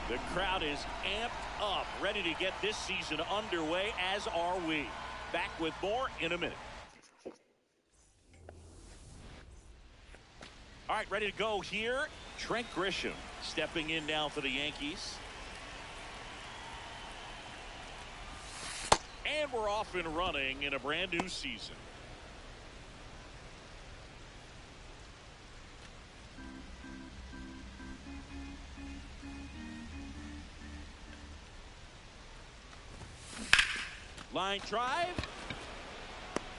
The crowd is amped up, ready to get this season underway, as are we. Back with more in a minute. All right, ready to go here. Trent Grisham stepping in now for the Yankees. And we're off and running in a brand new season. Line drive.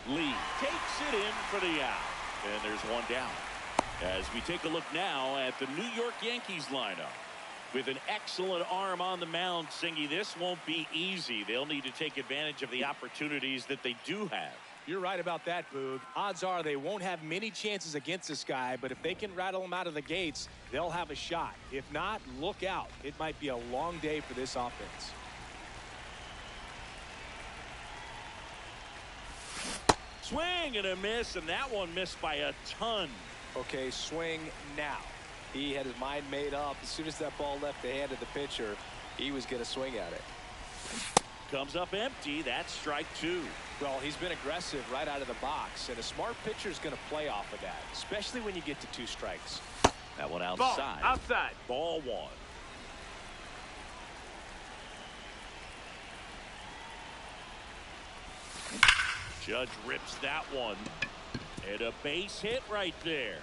Lee takes it in for the out. And there's one down. As we take a look now at the New York Yankees lineup. With an excellent arm on the mound, Singy, this won't be easy. They'll need to take advantage of the opportunities that they do have. You're right about that, Boog. Odds are they won't have many chances against this guy, but if they can rattle him out of the gates, they'll have a shot. If not, look out. It might be a long day for this offense. Swing and a miss, and that one missed by a ton. Okay, swing now. He had his mind made up. As soon as that ball left the hand of the pitcher, he was going to swing at it. Comes up empty. That's strike two. Well, he's been aggressive right out of the box, and a smart pitcher is going to play off of that, especially when you get to 2 strikes. That one outside. Ball, outside. Ball one. Judge rips that one. And a base hit right there.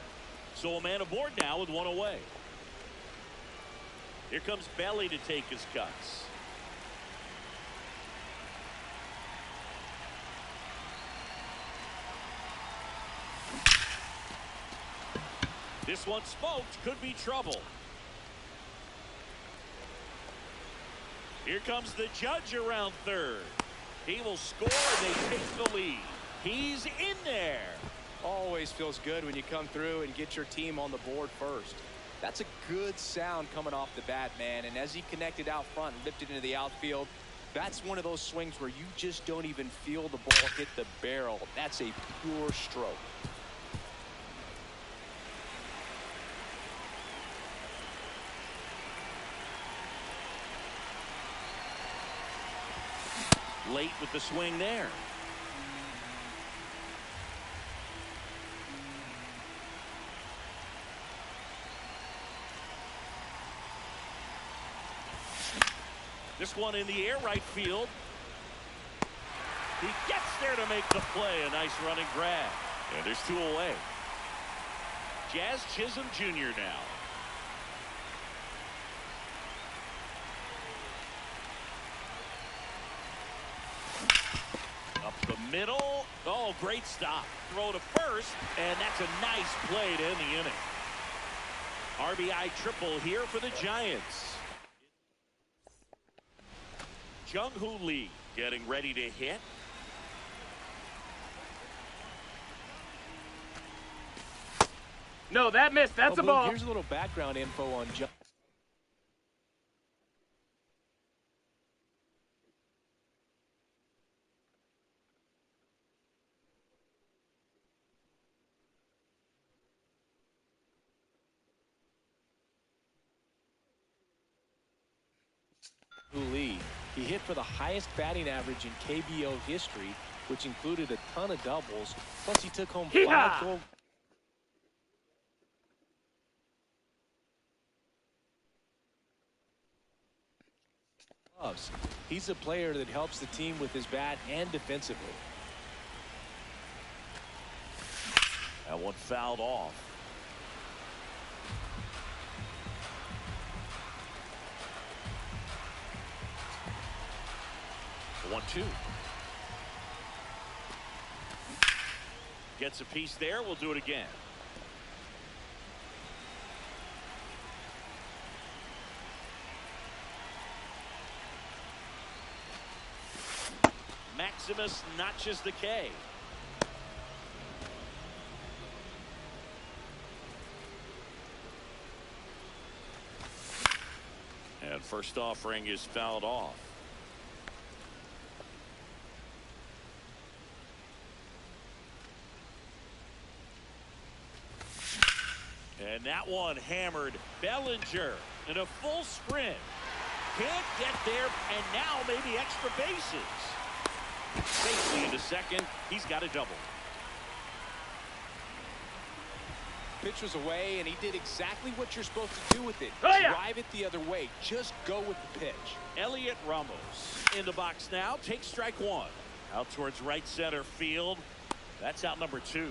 So a man aboard now with one away. Here comes Belly to take his cuts. This one smoked, could be trouble. Here comes the Judge around third. He will score and they take the lead. He's in there. Always feels good when you come through and get your team on the board first. That's a good sound coming off the bat, man. And as he connected out front and lifted into the outfield, that's one of those swings where you just don't even feel the ball hit the barrel. That's a pure stroke. Late with the swing there. This one in the air, right field. He gets there to make the play. A nice running grab. And there's 2 away. Jazz Chisholm Jr. now. Up the middle. Oh, great stop. Throw to first. And that's a nice play to end the inning. RBI triple here for the Giants. Jung-Hoo Lee getting ready to hit. No, that missed. That's a ball. Here's a little background info on Lee. He hit for the highest batting average in KBO history, which included a ton of doubles. Plus, he took home 5 gold. Gloves. He's a player that helps the team with his bat and defensively. That one fouled off. The 1-2. Gets a piece there. We'll do it again. Maximus notches the K. And first offering is fouled off. And that one hammered. Bellinger in a full sprint. Can't get there, and now maybe extra bases. Safely into second. He's got a double. Pitch was away, and he did exactly what you're supposed to do with it. Drive it the other way. Just go with the pitch. Elliot Ramos in the box now. Takes strike one. Out towards right center field. That's out number 2.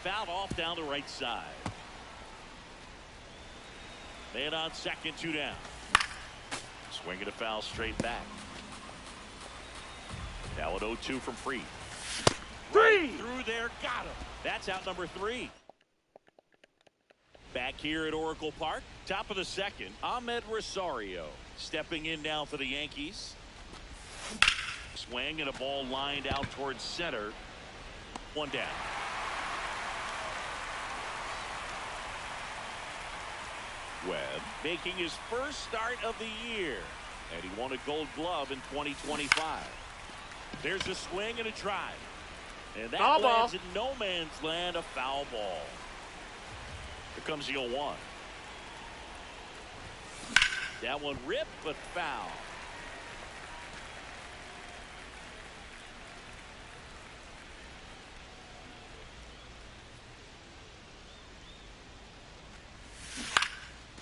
Fouled off down the right side. Man on second, 2 down. Swinging a foul straight back. Now an 0-2 from Fried. Right through there, got him. That's out number 3. Back here at Oracle Park, top of the second, Ahmed Rosario stepping in now for the Yankees. Swing and a ball lined out towards center. 1 down. Webb making his first start of the year, and he won a Gold Glove in 2025. There's a swing and a drive, and that lands in no man's land, a foul ball. Here comes the 0-1. That one ripped, but foul.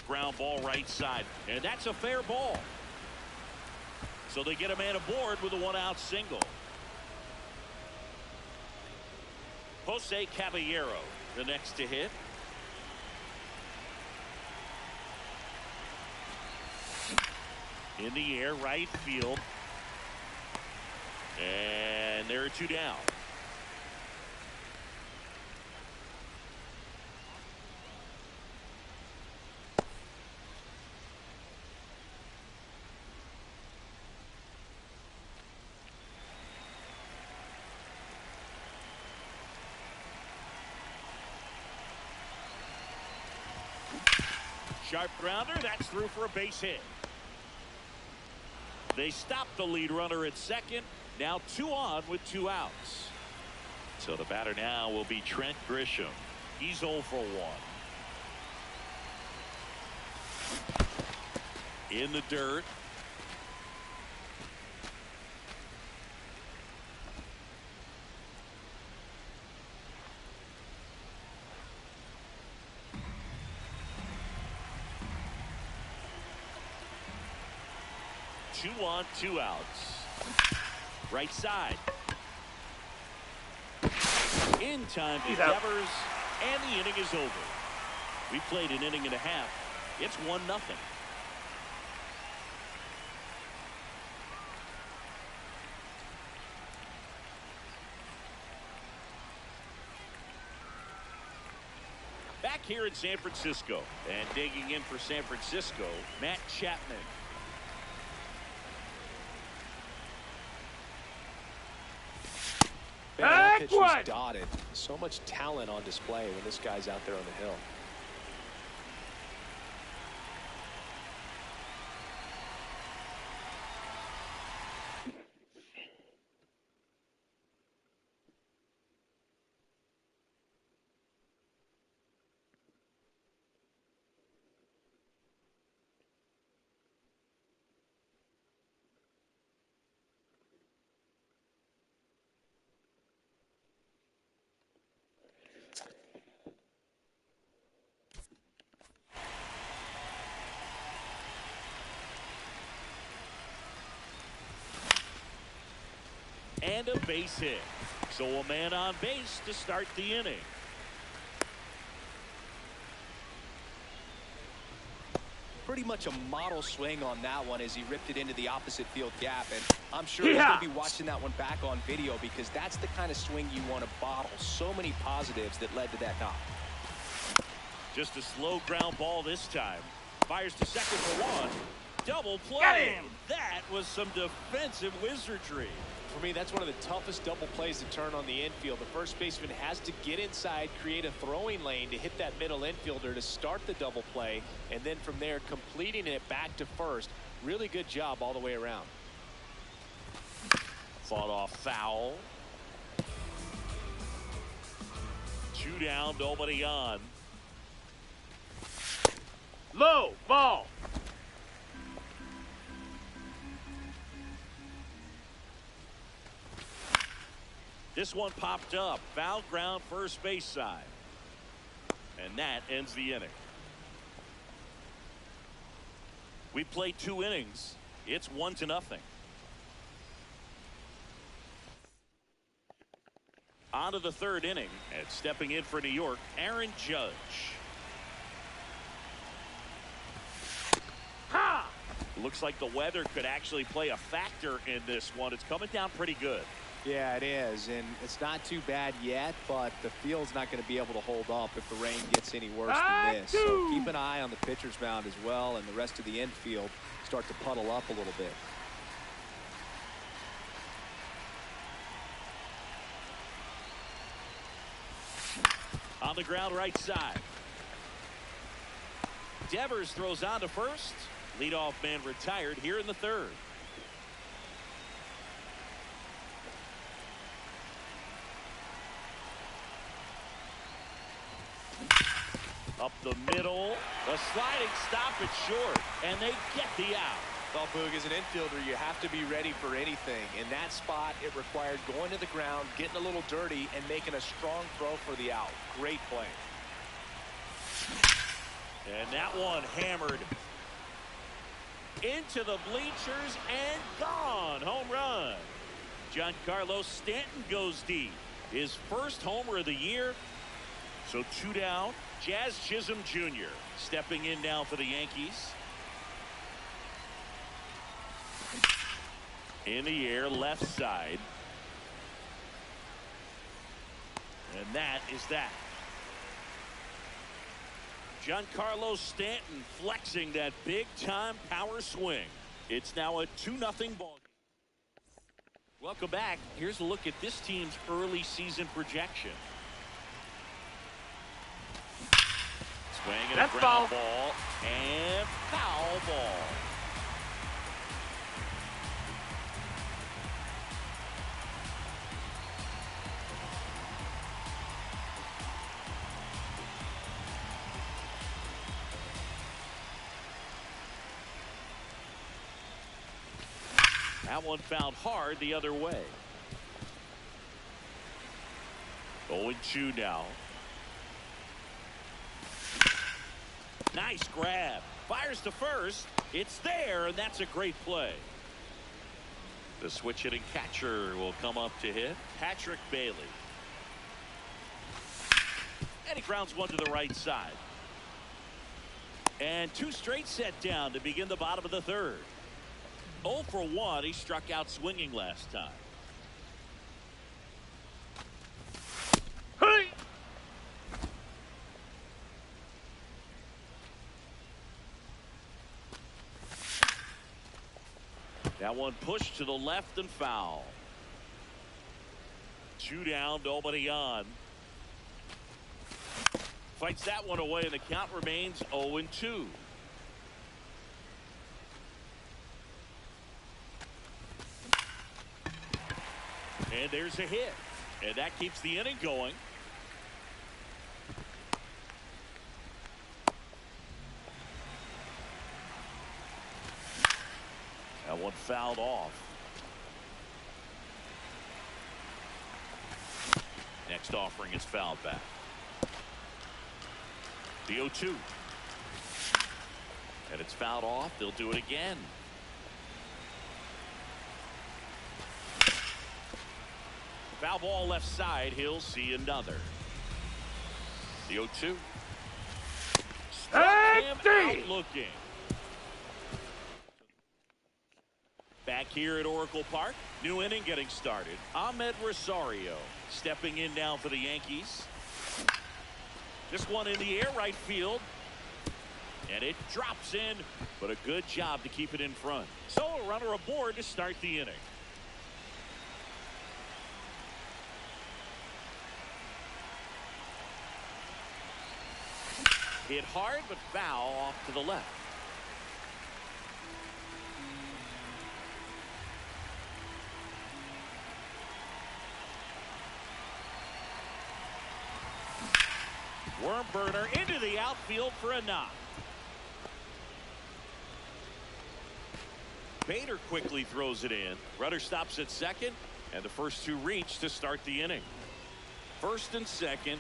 Ground ball right side, and that's a fair ball. So they get a man aboard with a 1-out single. Jose Caballero the next to hit. In the air, right field, and there are 2 down. Sharp grounder, that's through for a base hit. They stop the lead runner at second. Now 2 on with 2 outs. So the batter now will be Trent Grisham. He's 0 for 1. In the dirt. Two on, 2 outs. Right side. In time to Devers, and the inning is over. We played an inning and a half. It's 1-0. Back here in San Francisco, and digging in for San Francisco, Matt Chapman. That pitch was dotted. So much talent on display when this guy's out there on the hill. And a base hit. So a man on base to start the inning. Pretty much a model swing on that one as he ripped it into the opposite field gap. And I'm sure he's going to be watching that one back on video because that's the kind of swing you want to bottle. So many positives that led to that knock. Just a slow ground ball this time. Fires to second for 1. double play. That was some defensive wizardry. For me, that's one of the toughest double plays to turn on the infield. The first baseman has to get inside, create a throwing lane to hit that middle infielder to start the double play, and then from there completing it back to first. Really good job all the way around. Fought off foul. 2 down, nobody on. Low ball. This one popped up. Foul ground, first base side. And that ends the inning. We played 2 innings. It's 1-0. On to the 3rd inning. And stepping in for New York, Aaron Judge. Ha! Looks like the weather could actually play a factor in this one. It's coming down pretty good. Yeah, it is, and it's not too bad yet, but the field's not going to be able to hold up if the rain gets any worse than this. So keep an eye on the pitcher's mound as well, and the rest of the infield start to puddle up a little bit. On the ground, right side. Devers throws on to first. Leadoff man retired here in the 3rd. Up the middle, a sliding stop it short, and they get the out. Well, Boog, as an infielder, you have to be ready for anything. In that spot, it required going to the ground, getting a little dirty, and making a strong throw for the out. Great play. And that one hammered into the bleachers and gone. Home run. Giancarlo Stanton goes deep. His first homer of the year. So 2 down. Jazz Chisholm Jr. stepping in now for the Yankees. In the air, left side. And that is that. Giancarlo Stanton flexing that big-time power swing. It's now a 2-0 ball game. Welcome back. Here's a look at this team's early season projection. Swinging a ground ball and foul ball. That one fouled hard the other way. 0-2 now. Nice grab. Fires to first. It's there, and that's a great play. The switch hitting catcher will come up to hit. Patrick Bailey. And he grounds one to the right side. And 2 straight set down to begin the bottom of the 3rd. 0 for 1. He struck out swinging last time. Hey! That one pushed to the left and foul. 2 down, nobody on. Fights that one away, and the count remains 0-2. And there's a hit. And that keeps the inning going. That one fouled off. Next offering is fouled back. The 0-2. And it's fouled off. They'll do it again. Foul ball left side. He'll see another. The 0-2. Struck him out looking. Back here at Oracle Park. New inning getting started. Ahmed Rosario stepping in now for the Yankees. This one in the air, right field. And it drops in, but a good job to keep it in front. So a runner aboard to start the inning. Hit hard, but foul off to the left. Worm burner into the outfield for a knock. Bader quickly throws it in. Runner stops at second, and the first two reach to start the inning. First and second,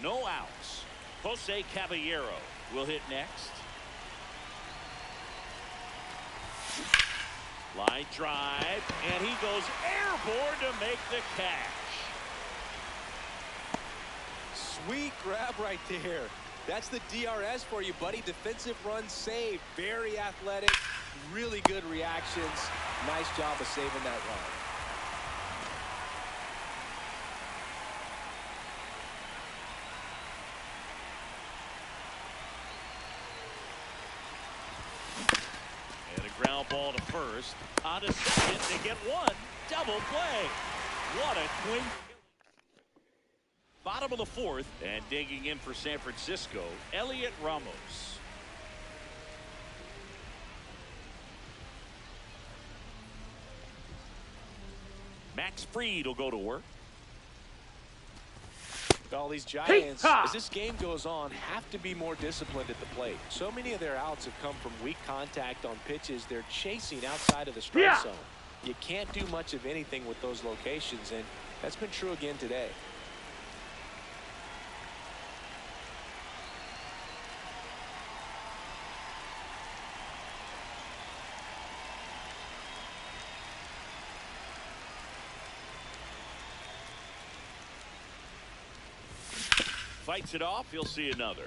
no outs. Jose Caballero will hit next. Line drive, and he goes airborne to make the catch. Sweet grab right there. That's the DRS for you, buddy. Defensive run saved. Very athletic. Really good reactions. Nice job of saving that run. And a ground ball to first. On to second. They get one. Double play. What a swing. Bottom of the fourth, and digging in for San Francisco, Elliot Ramos. Max Fried will go to work. All these Giants, as this game goes on, have to be more disciplined at the plate. So many of their outs have come from weak contact on pitches they're chasing outside of the strike zone. You can't do much of anything with those locations, and that's been true again today. Fights it off. He'll see another.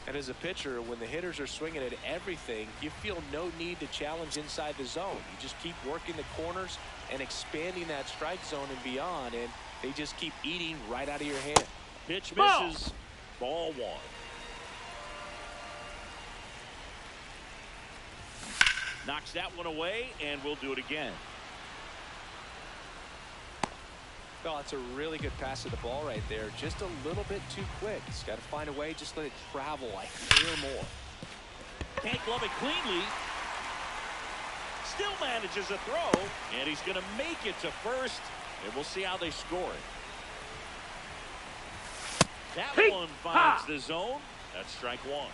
And as a pitcher, when the hitters are swinging at everything, you feel no need to challenge inside the zone. You just keep working the corners and expanding that strike zone and beyond, and they just keep eating right out of your hand. Pitch misses. Ball one. Knocks that one away, and we'll do it again. Oh, it's a really good pass of the ball right there. Just a little bit too quick. He's got to find a way. Just let it travel like clear more. Can't glove it cleanly. Still manages a throw, and he's going to make it to first, and we'll see how they score it. That one finds the zone. That's strike one.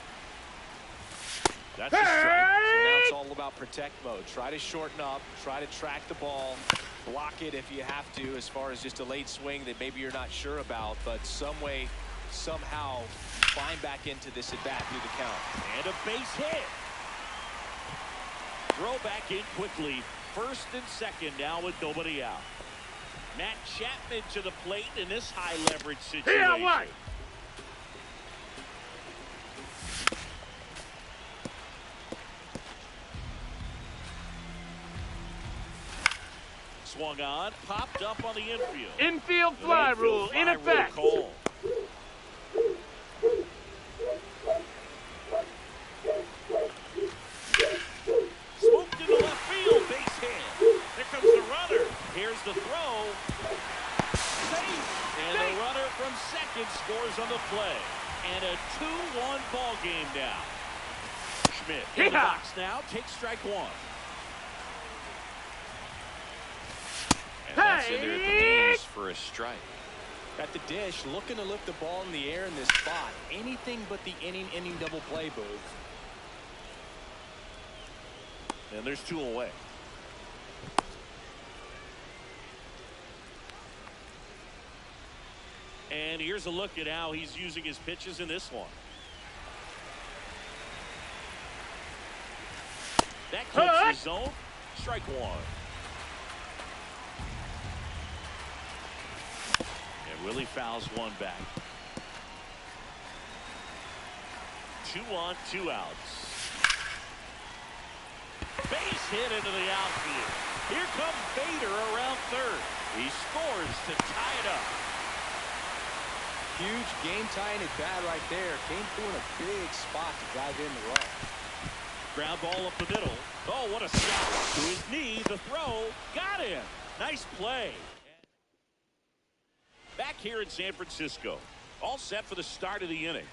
That's a strike. So now it's all about protect mode. Try to shorten up. Try to track the ball. Block it if you have to, as far as just a late swing that maybe you're not sure about, but some way, somehow climb back into this at bat through the count. And a base hit. Throw back in quickly. First and second now with nobody out. Matt Chapman to the plate in this high leverage situation. Swung on, popped up on the infield. Infield fly rule in effect. Call. Smoked into left field, base hit. There comes the runner. Here's the throw. Safe. And the runner from second scores on the play. And a 2-1 ball game now. Schmidt in the box now, takes strike one. And that's in there at the knees for a strike. At the dish, looking to lift the ball in the air in this spot. Anything but the inning double play, Boog. And there's two away. And here's a look at how he's using his pitches in this one. That clicks the zone. Strike one. And Willie fouls one back. 2 on, 2 outs. Base hit into the outfield. Here comes Bader around third. He scores to tie it up. Huge game-tying at bat right there. Came through in a big spot to drive in the run. Ground ball up the middle. Oh, what a shot. To his knee, the throw. Got him. Nice play. Back here in San Francisco. All set for the start of the inning.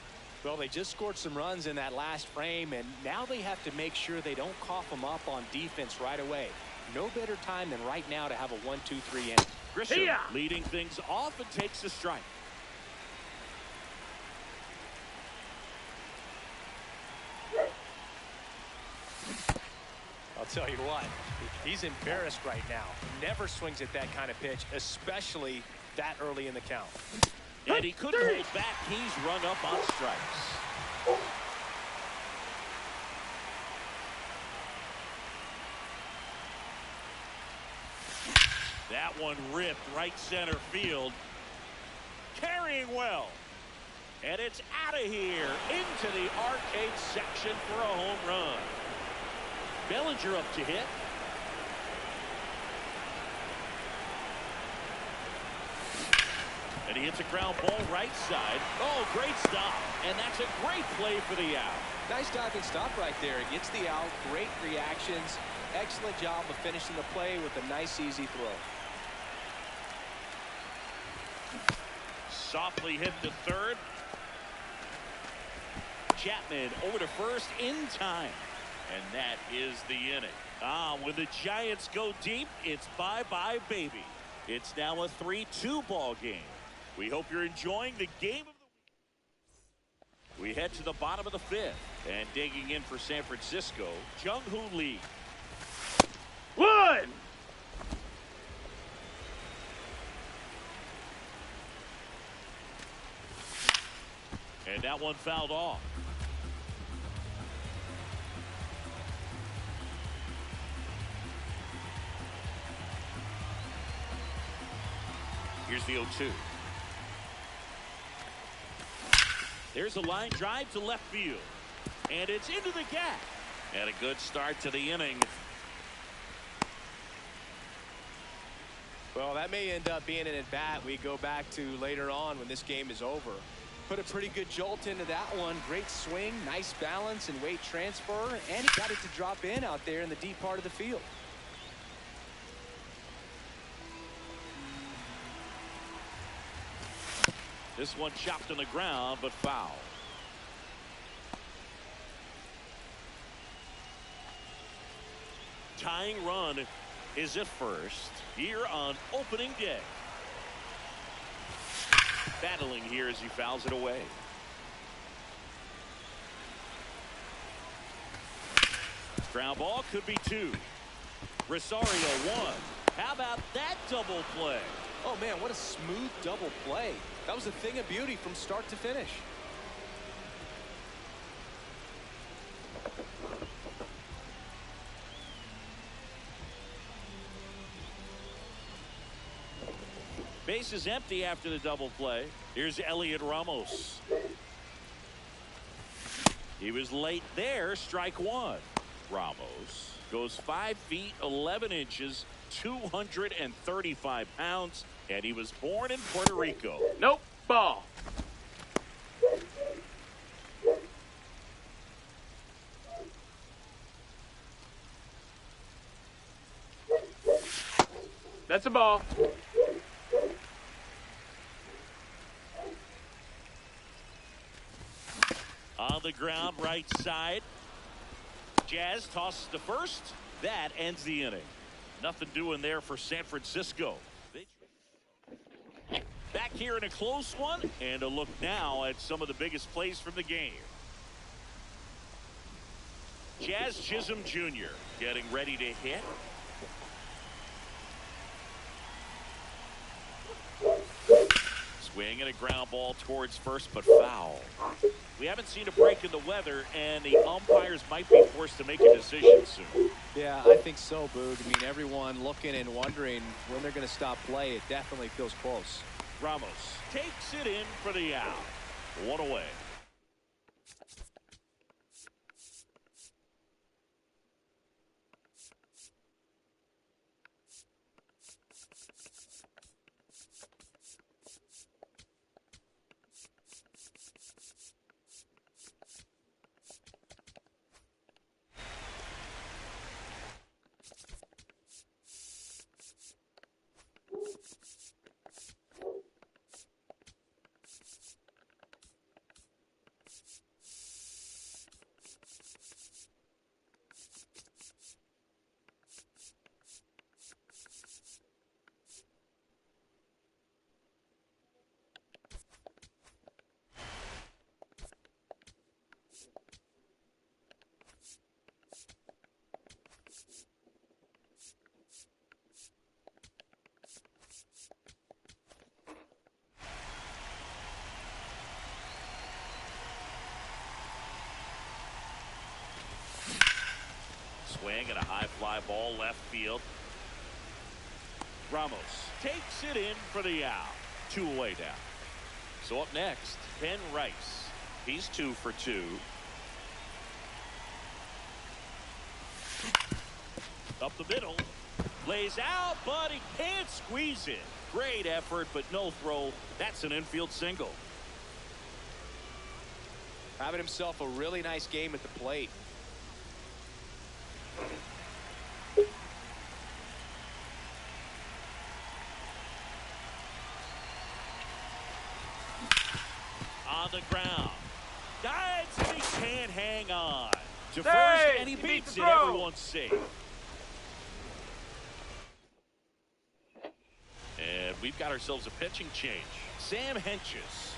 Well, they just scored some runs in that last frame, and now they have to make sure they don't cough them up on defense right away. No better time than right now to have a 1-2-3 inning. Grisham leading things off and takes a strike. I'll tell you what, he's embarrassed right now. Never swings at that kind of pitch, especially that early in the count. And he couldn't hold back. He's rung up on strikes. That one ripped right center field. Carrying well. And it's out of here into the arcade section for a home run. Bellinger up to hit. And he hits a ground ball right side. Oh, great stop. And that's a great play for the out. Nice diving stop right there. It gets the out. Great reactions. Excellent job of finishing the play with a nice, easy throw. Softly hit to third. Chapman over to first in time. And that is the inning. When the Giants go deep, it's bye-bye, baby. It's now a 3-2 ball game. We hope you're enjoying the game of the week. We head to the bottom of the fifth. And digging in for San Francisco, Jung-Hoo Lee. One. And that one fouled off. Here's the 0-2. There's a line drive to left field. And it's into the gap. And a good start to the inning. Well, that may end up being an at-bat we go back to later on when this game is over. Put a pretty good jolt into that one. Great swing, nice balance and weight transfer, and he got it to drop in out there in the deep part of the field. This one chopped on the ground, but foul. Tying run is at first here on opening day. Battling here as he fouls it away. Ground ball could be two. Rosario one. How about that double play? Oh, man, what a smooth double play. That was a thing of beauty from start to finish. Base is empty after the double play. Here's Elliot Ramos. He was late there. Strike one. Ramos goes 5 feet 11 inches, 235 pounds, and he was born in Puerto Rico. Nope. Ball. That's a ball. On the ground, right side. Jazz tosses to first. That ends the inning. Nothing doing there for San Francisco. Back here in a close one, and a look now at some of the biggest plays from the game. Jazz Chisholm Jr. getting ready to hit. Swing and a ground ball towards first, but foul. We haven't seen a break in the weather, and the umpires might be forced to make a decision soon. Yeah, I think so, Boog. I mean, everyone looking and wondering when they're going to stop play. It definitely feels close. Ramos takes it in for the out. One away. Swing and a high fly ball left field. Ramos takes it in for the out. 2 away now. So up next, Ben Rice. He's 2 for 2. Up the middle. Lays out, but he can't squeeze it. Great effort, but no throw. That's an infield single. Having himself a really nice game at the plate. On the ground. Dives and he can't hang on. To Hey, first, and he he beats beats the it. throw. Everyone's safe. And we've got ourselves a pitching change. Sam Hentges.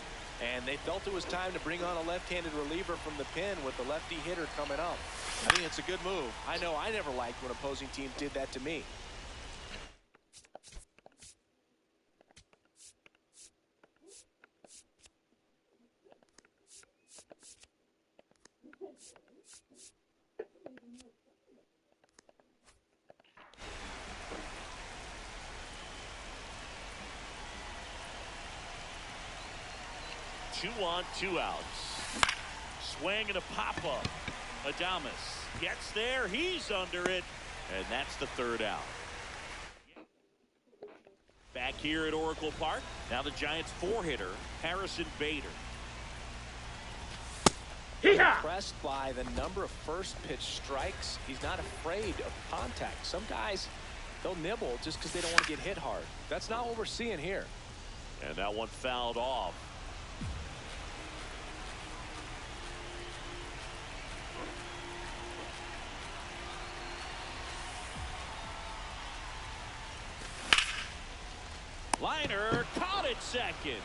And they felt it was time to bring on a left-handed reliever from the pen with the lefty hitter coming up. I think it's a good move. I know I never liked when opposing teams did that to me. Two on, 2 outs. Swing and a pop-up. Adames gets there. He's under it. And that's the 3rd out. Back here at Oracle Park. Now the Giants 4-hitter, Harrison Bader. Impressed by the number of first pitch strikes. He's not afraid of contact. Some guys, they'll nibble just because they don't want to get hit hard. That's not what we're seeing here. And that one fouled off. Liner caught it second.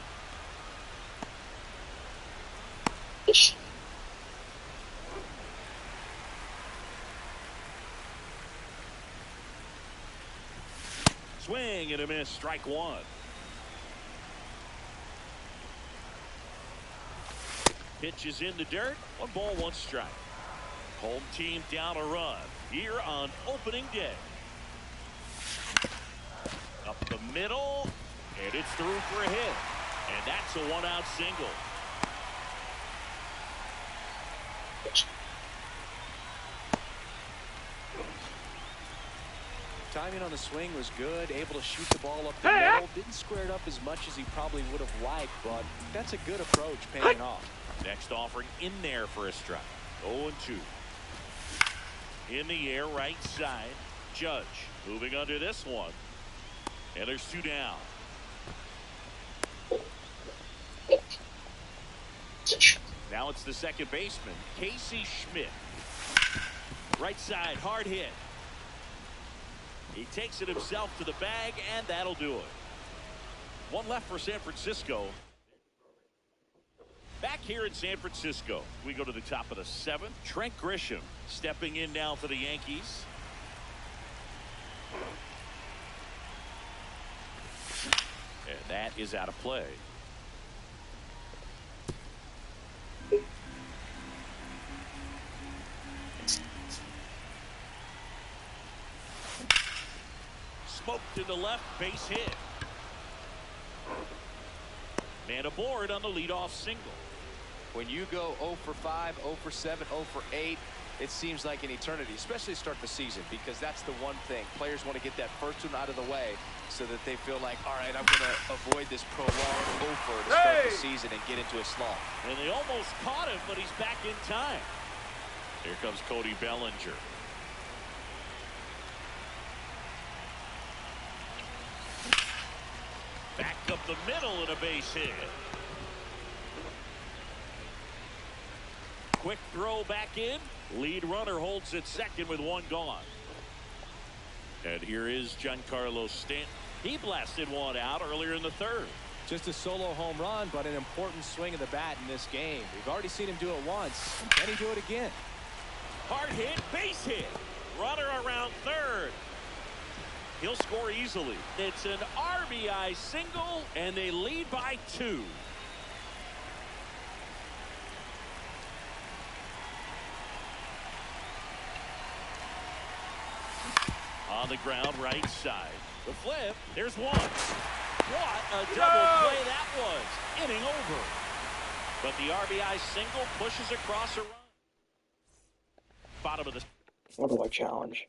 Swing and a miss. Strike 1. Pitch is in the dirt. 1 ball, 1 strike. Home team down a run here on opening day. Up the middle, and it's through for a hit. And that's a 1-out single. Timing on the swing was good, able to shoot the ball up the middle. Didn't square it up as much as he probably would have liked, but that's a good approach paying off. Next offering in there for a strike. 0-2. In the air, right side. Judge moving under this one. And there's 2 down. Now it's the second baseman, Casey Schmidt. Right side, hard hit. He takes it himself to the bag, and that'll do it. 1 left for San Francisco. Back here in San Francisco, we go to the top of the 7th. Trent Grisham stepping in now for the Yankees. And that is out of play. Smoked to the left, base hit. Man aboard on the leadoff single. When you go 0 for 5, 0 for 7, 0 for 8, it seems like an eternity, especially to start the season, because that's the one thing. Players want to get that first one out of the way so that they feel like, all right, I'm going to avoid this prolonged over to start the season and get into a slump. And they almost caught him, but he's back in time. Here comes Cody Bellinger. Back up the middle and a base hit. Quick throw back in. Lead runner holds it second with 1 gone. And here is Giancarlo Stanton. He blasted 1 out earlier in the 3rd. Just a solo home run, but an important swing of the bat in this game. We've already seen him do it once. Can he do it again? Hard hit, base hit. Runner around 3rd. He'll score easily. It's an RBI single, and they lead by 2. On the ground, right side. The flip. There's one. What a double play that was. Inning over. But the RBI single pushes across a run. Bottom of the... What do I challenge?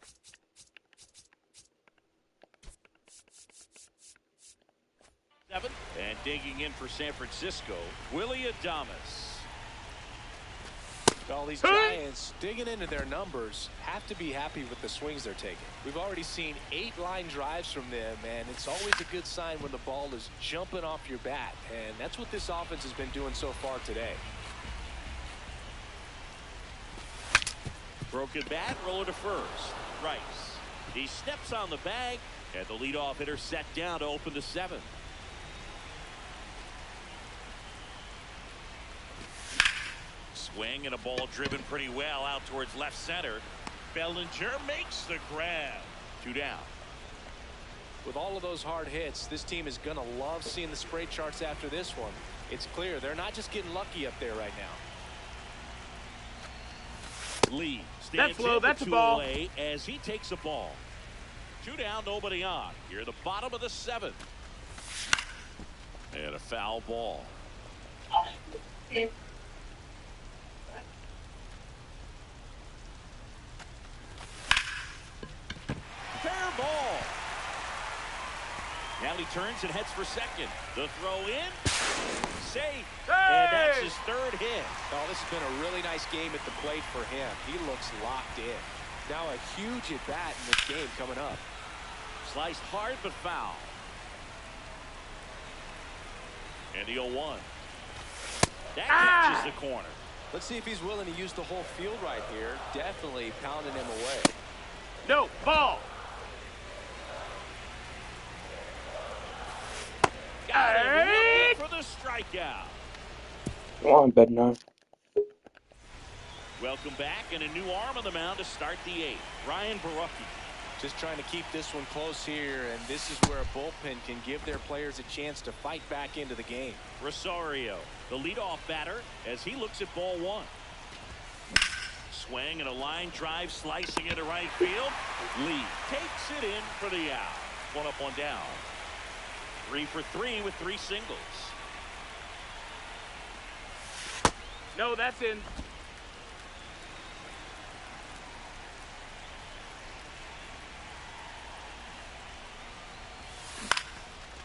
Seventh. And digging in for San Francisco, Willie Adames. Well, these Giants, digging into their numbers, have to be happy with the swings they're taking. We've already seen 8 line drives from them, and it's always a good sign when the ball is jumping off your bat. And that's what this offense has been doing so far today. Broken bat, roller to first. Rice. He steps on the bag, and the leadoff hitter set down to open the 7th. Swing and a ball driven pretty well out towards left center. Bellinger makes the grab. 2 down. With all of those hard hits, this team is going to love seeing the spray charts after this one. It's clear they're not just getting lucky up there right now. Lee stands that's low. in That's the a ball. away as he takes a ball. 2 down, nobody on. Here at the bottom of the 7th. And a foul ball. Fair ball. Now he turns and heads for second. The throw in. Safe. Hey! And that's his 3rd hit. Oh, this has been a really nice game at the plate for him. He looks locked in. Now a huge at bat in this game coming up. Sliced hard but foul. And the 0-1. That catches the corner. Let's see if he's willing to use the whole field right here. Definitely pounding him away. No, ball. Got him looking for the strikeout. Come on, Bednar. Welcome back, and a new arm on the mound to start the 8th. Ryan Barucki. Just trying to keep this one close here, and this is where a bullpen can give their players a chance to fight back into the game. Rosario, the leadoff batter, as he looks at ball 1. Swing and a line drive slicing into right field. Lee takes it in for the out. 1 up, 1 down. 3 for 3 with 3 singles. No, that's in.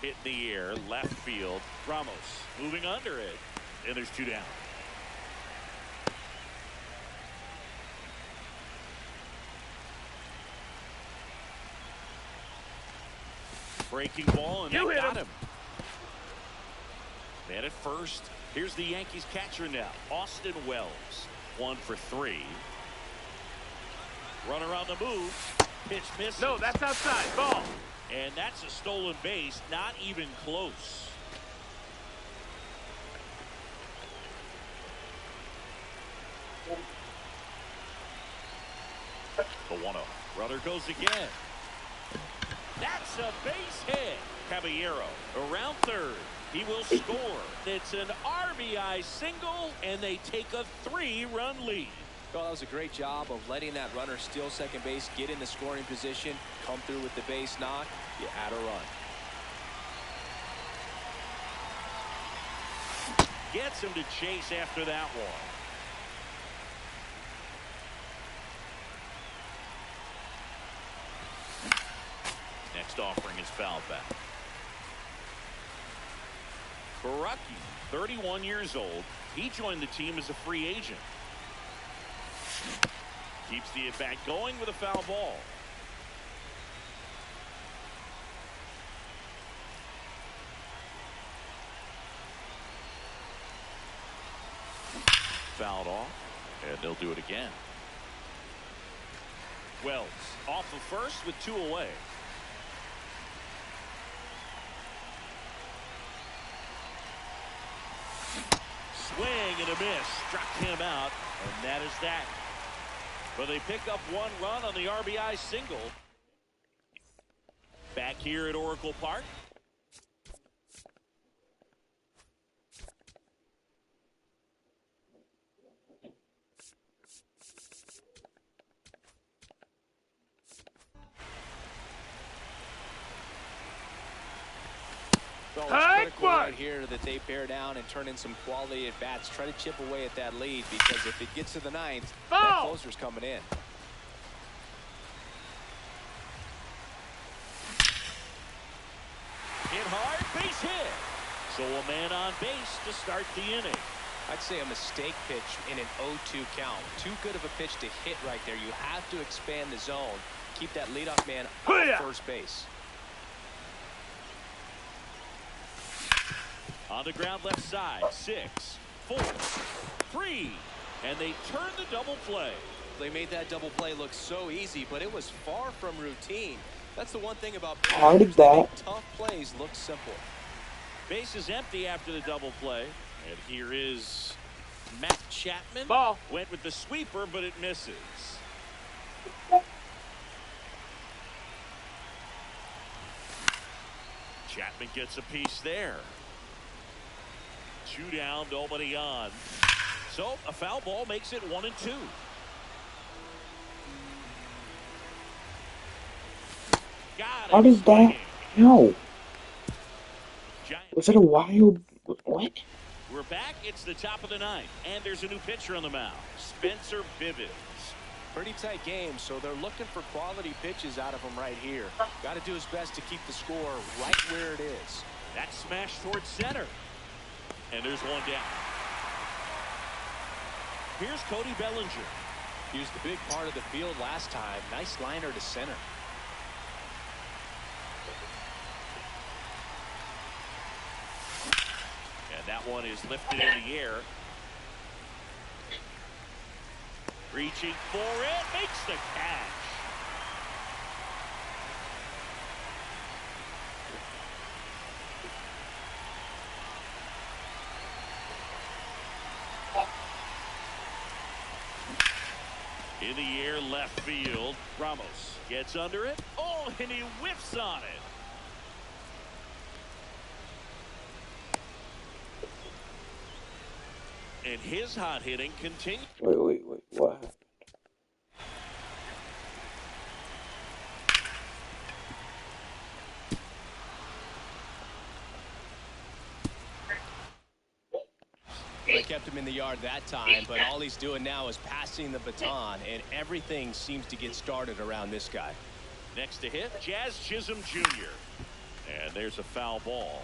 Hit in the air, left field. Ramos moving under it. And there's 2 down. Breaking ball, and You that hit got him. Man at first. Here's the Yankees catcher now, Austin Wells. 1 for 3. Runner on the move. Pitch misses. No, that's outside. Ball. And that's a stolen base, not even close. The 1-0. Runner goes again. That's a base hit. Caballero around third. He will score. It's an RBI single, and they take a 3-run lead. Well, that was a great job of letting that runner steal second base, get in the scoring position, come through with the base knock. You add a run. Gets him to chase after that one. Next offering is fouled back. Barucki, 31 years old. He joined the team as a free agent. Keeps the at-bat going with a foul ball. Fouled off, and they'll do it again. Wells off of first with 2 away. Swing and a miss. Struck him out, and that is that. But they pick up 1 run on the RBI single. Back here at Oracle Park. Well, it's critical right here that they bear down and turn in some quality at bats. Try to chip away at that lead, because if it gets to the ninth, that closer's coming in. Hit hard, base hit. So a man on base to start the inning. I'd say a mistake pitch in an 0-2 count. Too good of a pitch to hit right there. You have to expand the zone. Keep that leadoff man off first base. On the ground left side, 6, 4, 3, and they turn the double play. They made that double play look so easy, but it was far from routine. That's the one thing about How did that? tough plays look simple. Base is empty after the double play. And here is Matt Chapman. Ball. Went with the sweeper, but it misses. Chapman gets a piece there. 2 down, nobody on. So a foul ball makes it 1-2. Got it. How does that? No. Giant. Was it a wild? What? We're back. It's the top of the 9th, and there's a new pitcher on the mound, Spencer Bivens. Pretty tight game, so they're looking for quality pitches out of him right here. Got to do his best to keep the score right where it is. That smash towards center. And there's one down. Here's Cody Bellinger. He was the big part of the field last time. Nice liner to center. And that one is lifted in the air. Reaching for it, makes the catch. In the air, left field. Ramos gets under it. Oh, and he whiffs on it. And his hot hitting continues. Wait. What happened? They kept him in the yard that time, but all he's doing now is passing the baton, and everything seems to get started around this guy. Next to hit, Jazz Chisholm Jr. And there's a foul ball.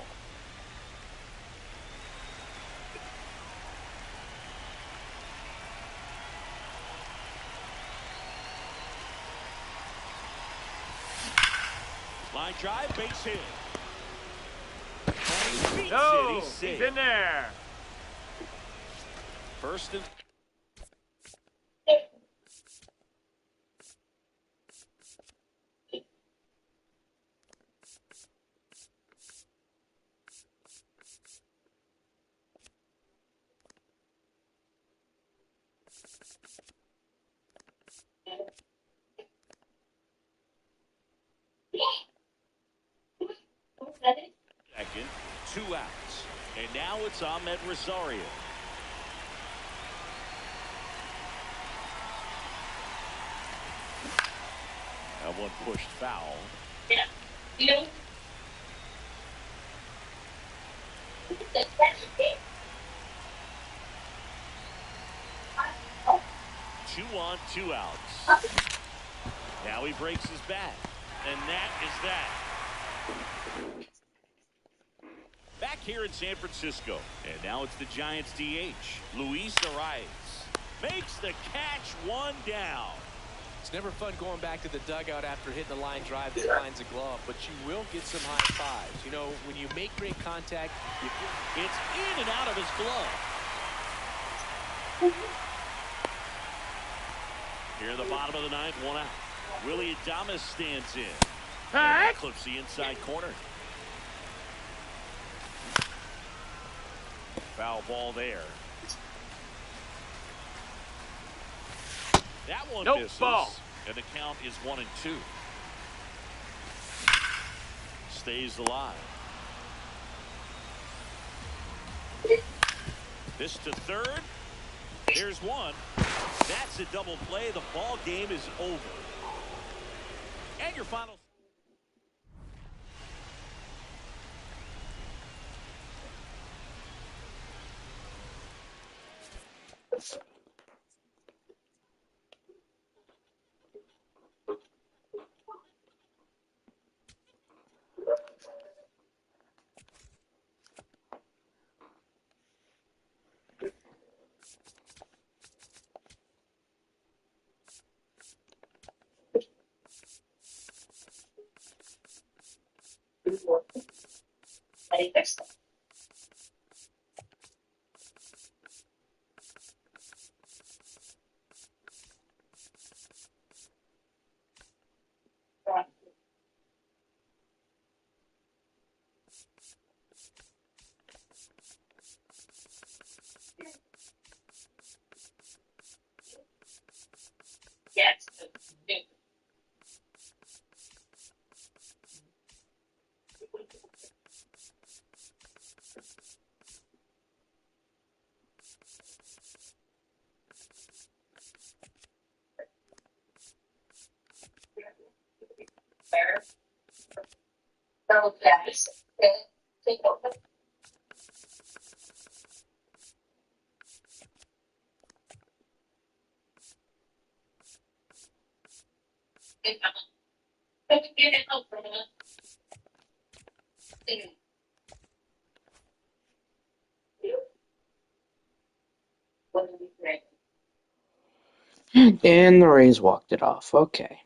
Line drive, base hit. And he beats No, it. He's he's in there. First and second, 2 outs. And now it's Ahmed Rosario. That one pushed foul. Yeah. 2 on, 2 outs. Now he breaks his bat. And that is that. Back here in San Francisco. And now it's the Giants DH. Luis Arias makes the catch, 1 down. It's never fun going back to the dugout after hitting a line drive that finds a glove, but you will get some high fives. You know, when you make great contact, It's in and out of his glove. Here in the bottom of the 9th, 1 out. Willie Adames stands in. And that clips the inside corner. Foul ball there. That one Nope, misses. ball. And the count is 1-2. Stays alive. This to third. There's one. That's a double play. The ball game is over. And your final. Yes. So fast. Take over. Get it over. And the Rays walked it off. Okay.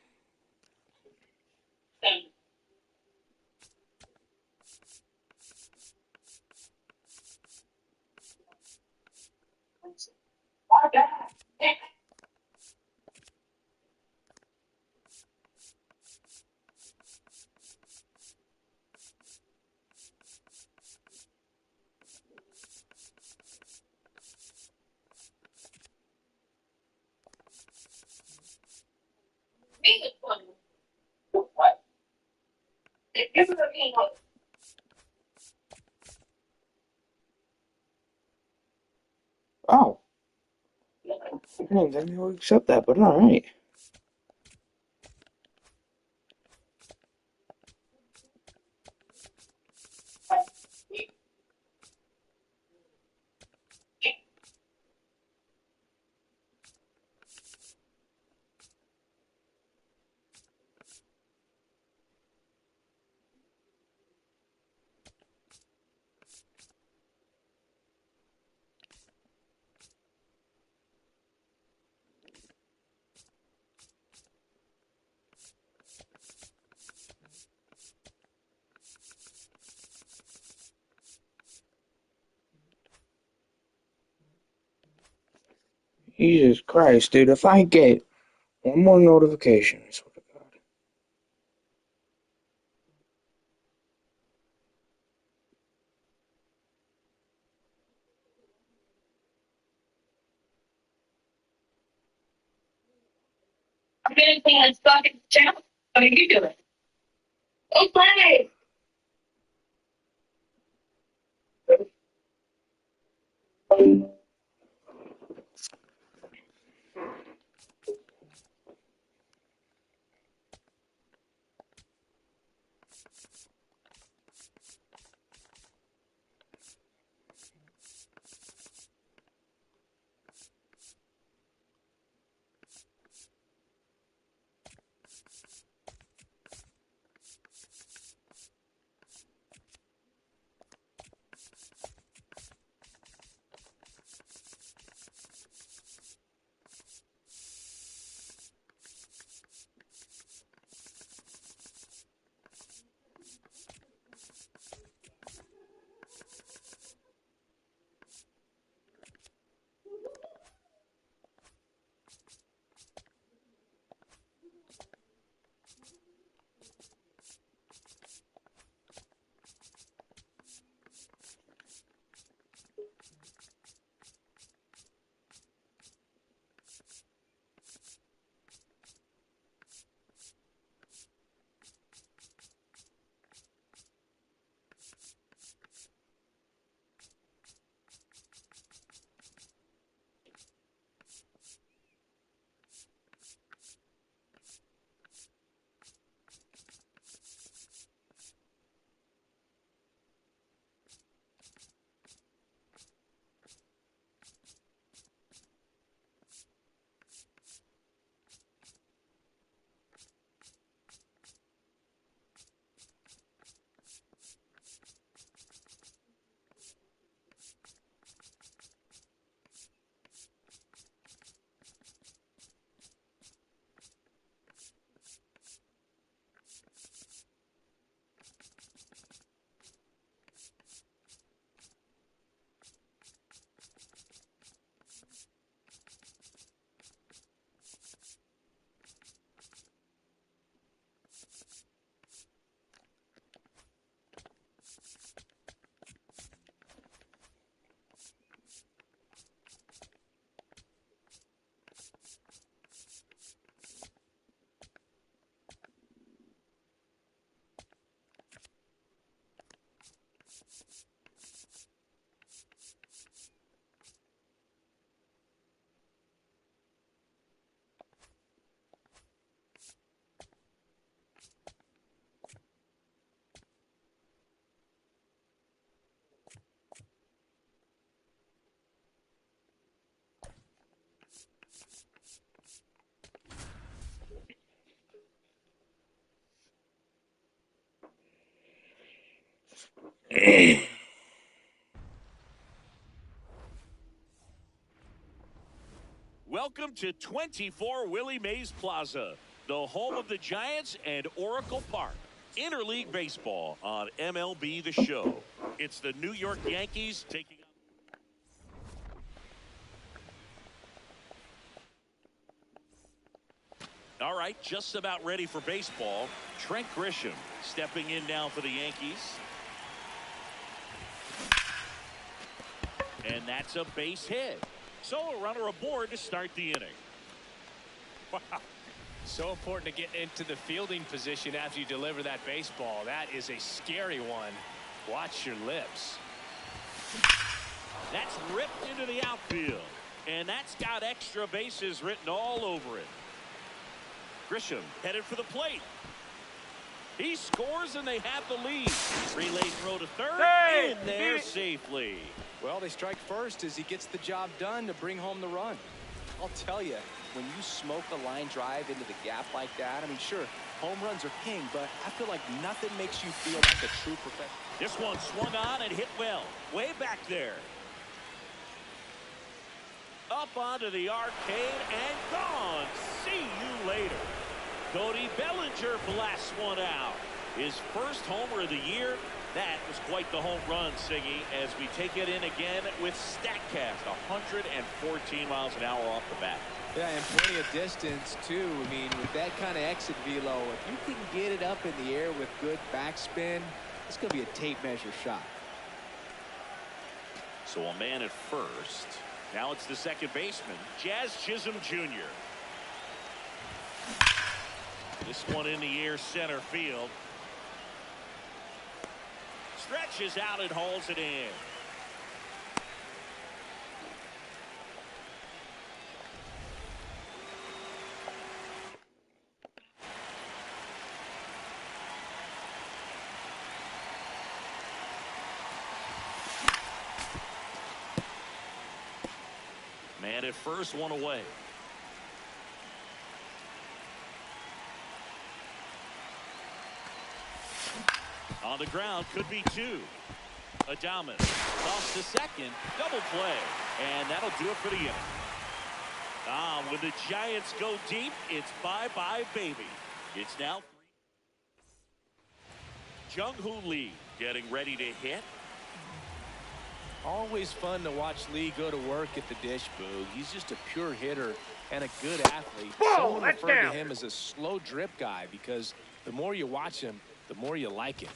What? Oh, I didn't think they would accept that, but all right. Jesus Christ, dude! If I get one more notification, I swear to God. I'm getting things stuck in the channel. What are you doing? Okay. Welcome to 24 Willie Mays Plaza, the home of the Giants and Oracle Park. Interleague baseball on MLB The Show. It's the New York Yankees taking on. All right, just about ready for baseball. Trent Grisham stepping in now for the Yankees. And that's a base hit. So a runner aboard to start the inning. Wow. So important to get into the fielding position after you deliver that baseball. That is a scary one. Watch your lips. That's ripped into the outfield. And that's got extra bases written all over it. Grisham headed for the plate. He scores and they have the lead. Relay throw to third. Hey, in there safely. Well, they strike first as he gets the job done to bring home the run. I'll tell you, when you smoke a line drive into the gap like that, I mean, sure, home runs are king, but I feel like nothing makes you feel like a true professional. This one swung on and hit well. Way back there. Up onto the arcade and gone. See you later. Cody Bellinger blasts one out. His first homer of the year. That was quite the home run, Siggy, as we take it in again with StatCast. 114 miles an hour off the bat. Yeah, and plenty of distance, too. I mean, with that kind of exit velo, if you can get it up in the air with good backspin, it's going to be a tape measure shot. So a man at first. Now it's the second baseman, Jazz Chisholm Jr. This one in the air center field. Stretches out and hauls it in. Man at first, one away. On the ground, could be two. Adames toss to second, double play, and that'll do it for the inning. When the Giants go deep, it's bye-bye, baby. It's now Jung-Hoo Lee getting ready to hit. Always fun to watch Lee go to work at the dish, Boog. He's just a pure hitter and a good athlete. Someone referred to him as a slow drip guy because the more you watch him, the more you like him.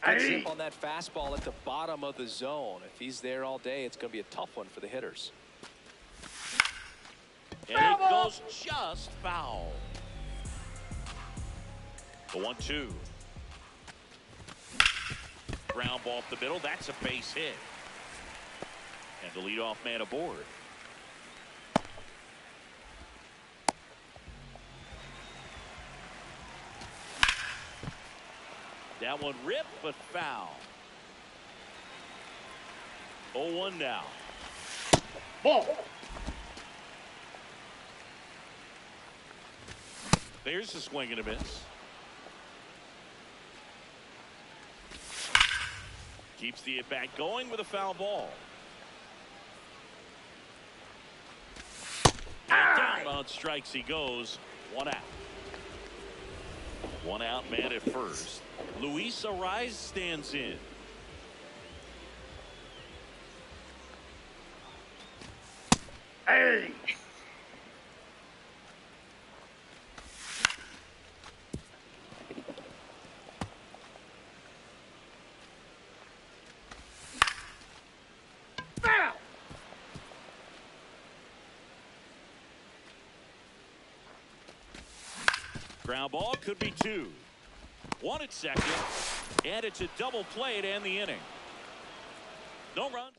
Good zip on that fastball at the bottom of the zone. If he's there all day, it's going to be a tough one for the hitters. And it goes just foul. The 1-2. Ground ball up the middle. That's a base hit. And the leadoff man aboard. That one ripped but foul. 0-1 now. Ball. There's a swing and a miss. Keeps the at-bat going with a foul ball. And down on strikes he goes. One out. One out, man at first. Luis Ariz stands in. Hey. Foul. Ground ball could be two. One at second, and it's a double play to end the inning. No runs.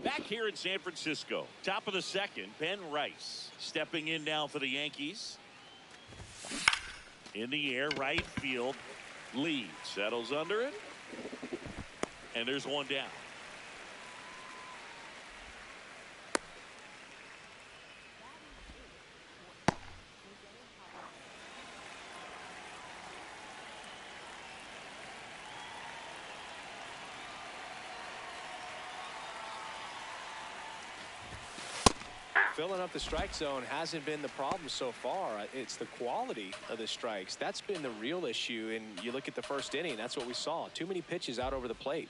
Back here in San Francisco, top of the second, Ben Rice stepping in now for the Yankees. In the air, right field. Lee settles under it, and there's one down. Filling up the strike zone hasn't been the problem so far. It's the quality of the strikes. That's been the real issue. And you look at the first inning, that's what we saw. Too many pitches out over the plate.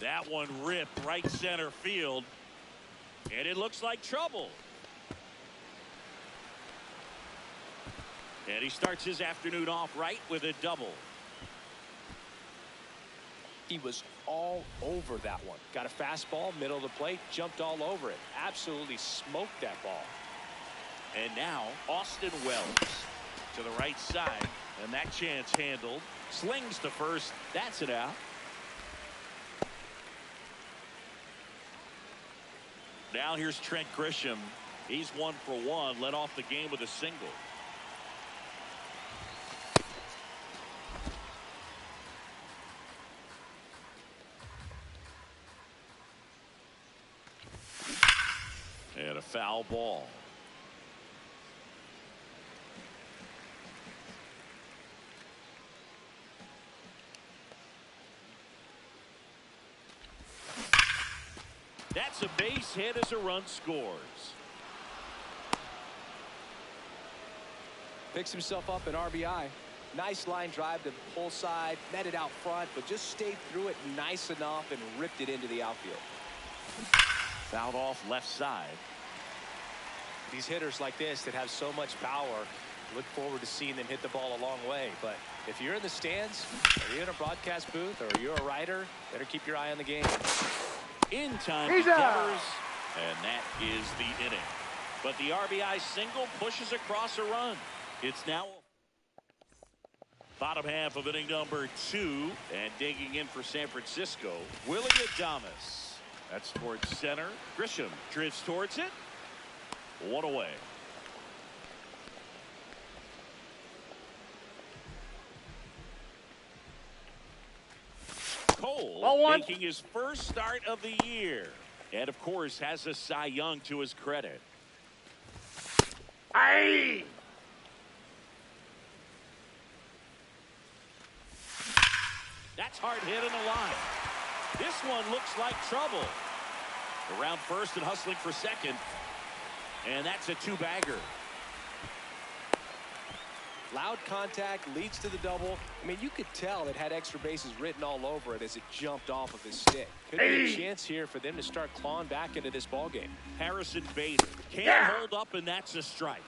That one ripped right center field. And it looks like trouble. And he starts his afternoon off right with a double. He was all over that one. Got a fastball, middle of the plate, jumped all over it. Absolutely smoked that ball. And now Austin Wells to the right side. And that chance handled. Slings to first. That's it out. Now here's Trent Grisham. He's 1 for 1. Led off the game with a single. And a foul ball. That's a base hit as a run scores. Picks himself up an RBI. Nice line drive to pull side, met it out front, but just stayed through it nice enough and ripped it into the outfield. Fouled off left side. These hitters like this that have so much power, look forward to seeing them hit the ball a long way. But if you're in the stands, or you're in a broadcast booth, or you're a writer, better keep your eye on the game. In time to Devers, and that is the inning. But the RBI single pushes across a run. It's now bottom half of inning number 2, and digging in for San Francisco, Willie Adames. That's towards center. Grisham drifts towards it. 1 away. Cole making his first start of the year. And, of course, has a Cy Young to his credit. Aye. That's hard hit in the line. This one looks like trouble. Around first and hustling for second. And that's a 2-bagger. Loud contact leads to the double. I mean, you could tell it had extra bases written all over it as it jumped off of his stick. Could be a chance here for them to start clawing back into this ball game. Harrison Bader can't hold up, and that's a strike.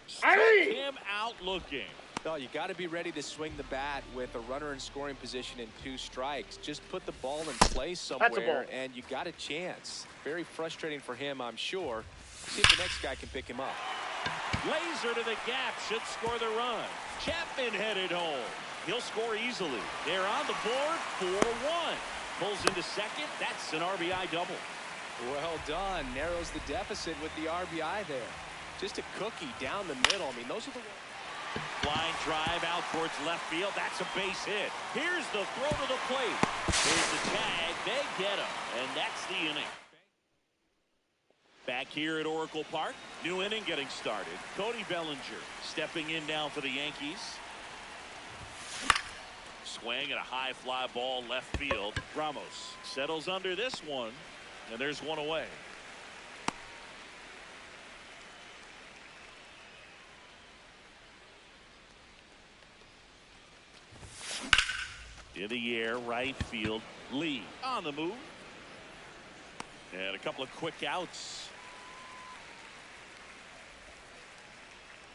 Struck him out looking. No, you got to be ready to swing the bat with a runner in scoring position and 2 strikes. Just put the ball in place somewhere, and you got a chance. Very frustrating for him, I'm sure. See if the next guy can pick him up. Laser to the gap, should score the run. Chapman headed home. He'll score easily. They're on the board, 4-1. Pulls into second. That's an RBI double. Well done. Narrows the deficit with the RBI there. Just a cookie down the middle. I mean, those are the ones. Line drive out towards left field. That's a base hit. Here's the throw to the plate. Here's the tag. They get him. And that's the inning. Back here at Oracle Park. New inning getting started. Cody Bellinger stepping in now for the Yankees. Swing and a high fly ball left field. Ramos settles under this one. And there's 1 away. In the air, right field. Lee on the move. And a couple of quick outs.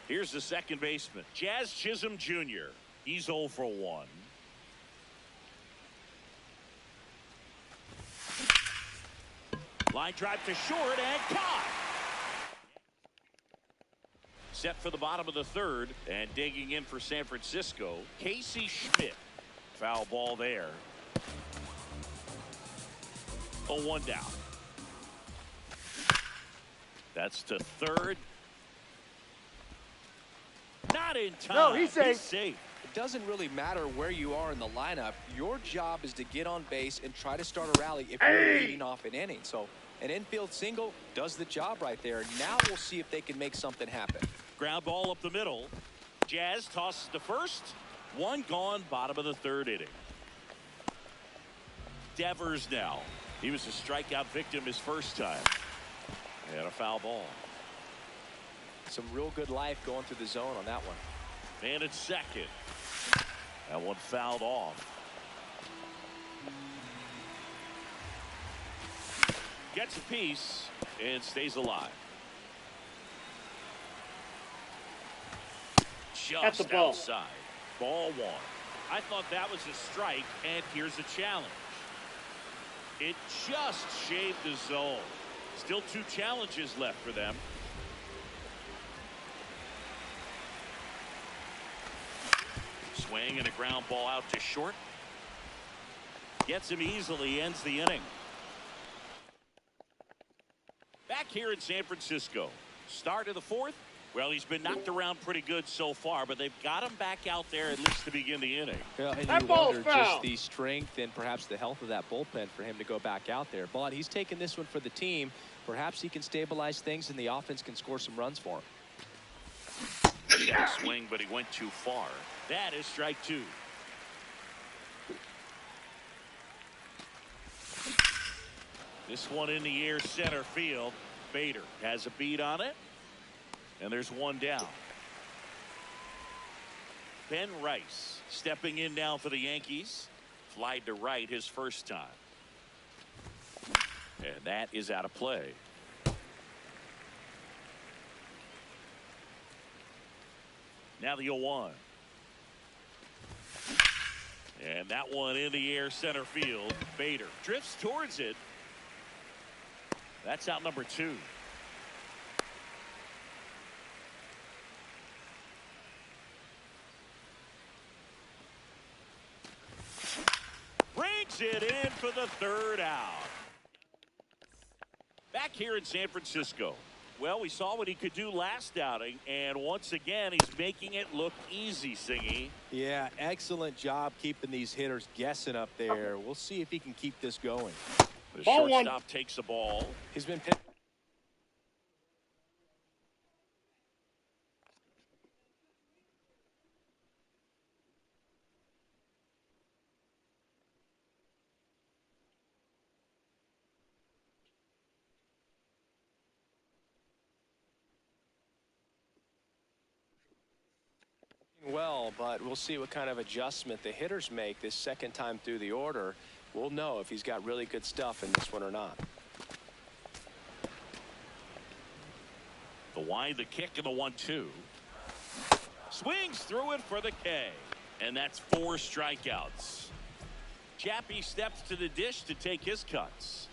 Here's the second baseman, Jazz Chisholm Jr. He's 0 for 1. Line drive to short and caught. Set for the bottom of the 3rd, and digging in for San Francisco, Casey Schmidt. Foul ball there. 0-1 down. That's to 3rd. Not in time. No, he's safe. It doesn't really matter where you are in the lineup. Your job is to get on base and try to start a rally if you're leading off an inning. So an infield single does the job right there. Now we'll see if they can make something happen. Ground ball up the middle. Jazz tosses to first. 1 gone, bottom of the 3rd inning. Devers now. He was a strikeout victim his first time. And a foul ball. Some real good life going through the zone on that one. And it's second. That one fouled off. Gets a piece and stays alive. That's Just the ball. outside. Ball one. I thought that was a strike, and here's a challenge. It just shaved the zone. Still 2 challenges left for them. Swing and a ground ball out to short. Gets him easily, ends the inning. Back here in San Francisco. Start of the 4th. Well, he's been knocked around pretty good so far, but they've got him back out there at least to begin the inning. Yeah, and That you ball's wonder foul. just the strength and perhaps the health of that bullpen for him to go back out there. But he's taking this one for the team. Perhaps he can stabilize things and the offense can score some runs for him. Swing, but he went too far. That is strike 2. This one in the air, center field. Bader has a beat on it. And there's one down. Ben Rice stepping in now for the Yankees. Flied to right his first time. And that is out of play. Now the 0-1. And that one in the air, center field. Bader drifts towards it. That's out number 2. Brings it in for the 3rd out. Back here in San Francisco. Well, we saw what he could do last outing, and once again, he's making it look easy, Singy. Yeah, excellent job keeping these hitters guessing up there. We'll see if he can keep this going. The Ball shortstop takes the ball. He's been pitched. Well, but we'll see what kind of adjustment the hitters make this second time through the order. We'll know if he's got really good stuff in this one or not. The wide, the kick, and the 1-2. Swings through it for the K. And that's 4 strikeouts. Chappie steps to the dish to take his cuts.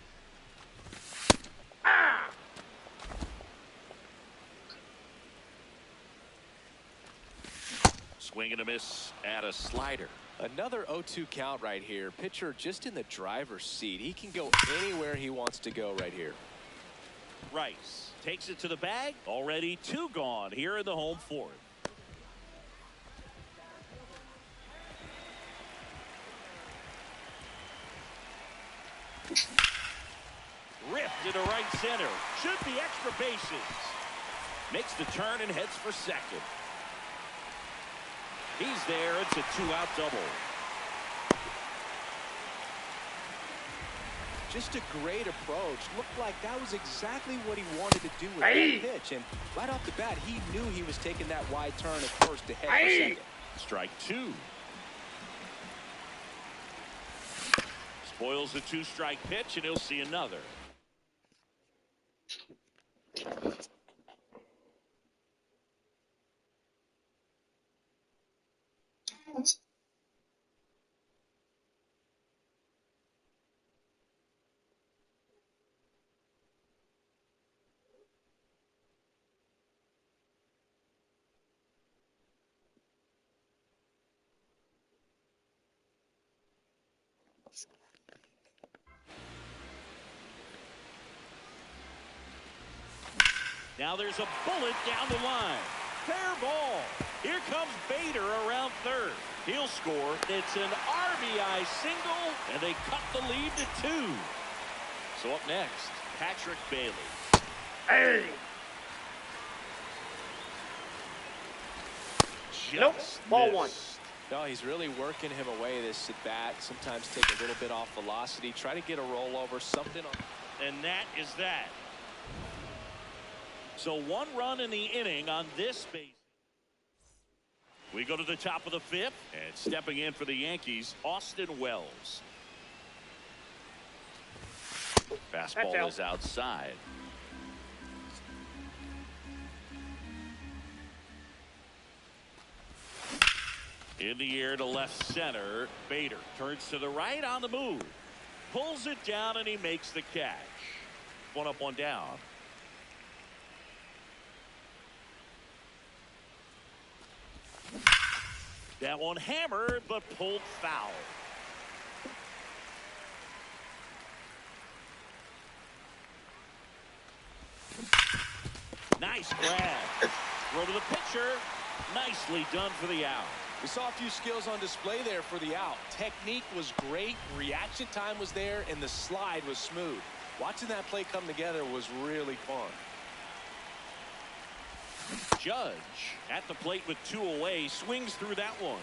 Swing and a miss at a slider. Another 0-2 count right here. Pitcher just in the driver's seat. He can go anywhere he wants to go right here. Rice takes it to the bag. Already 2 gone here in the home 4th. Ripped into right center. Should be extra bases. Makes the turn and heads for second. He's there. It's a 2-out double. Just a great approach. Looked like that was exactly what he wanted to do with that pitch. And right off the bat, he knew he was taking that wide turn at first to head for second. Strike 2. Spoils the 2-strike pitch, and he'll see another. Now there's a bullet down the line. Fair ball. Here comes Bader around third. He'll score. It's an RBI single, and they cut the lead to 2. So up next, Patrick Bailey. Hey. Just Nope. Ball 1. missed. No, he's really working him away this at bat. Sometimes take a little bit off velocity. Try to get a rollover, something on. And that is that. So 1 run in the inning on this base. We go to the top of the 5th, and stepping in for the Yankees, Austin Wells. Fastball is outside. In the air to left center. Bader turns to the right on the move. Pulls it down, and he makes the catch. 1 up, 1 down. That one hammered, but pulled foul. Nice grab. Throw to the pitcher. Nicely done for the out. We saw a few skills on display there for the out. Technique was great. Reaction time was there, and the slide was smooth. Watching that play come together was really fun. Judge at the plate with 2 away, swings through that one.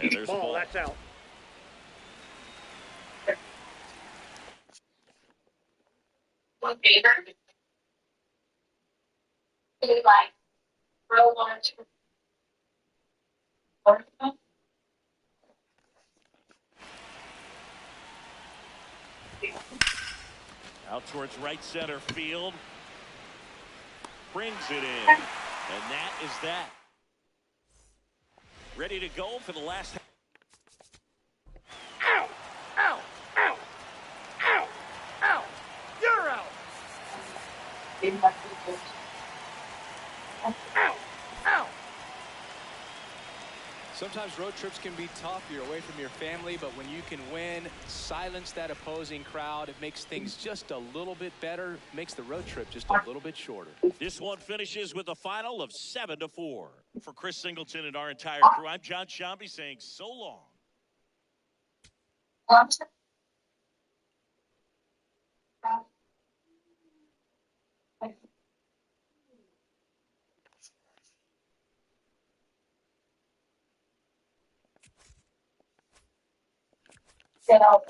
And there's a ball. That's out. One favor. Like, row 1 or 2. Out towards right center field. Brings it in. And that is that. Ready to go for the last. Ow! Ow! Ow! Ow! Ow! You're out! Ow! Ow! Sometimes road trips can be tough. You're away from your family, but when you can win, silence that opposing crowd, it makes things just a little bit better, makes the road trip just a little bit shorter. This one finishes with a final of 7-4. For Chris Singleton and our entire crew, I'm John Shambi saying so long. Get out.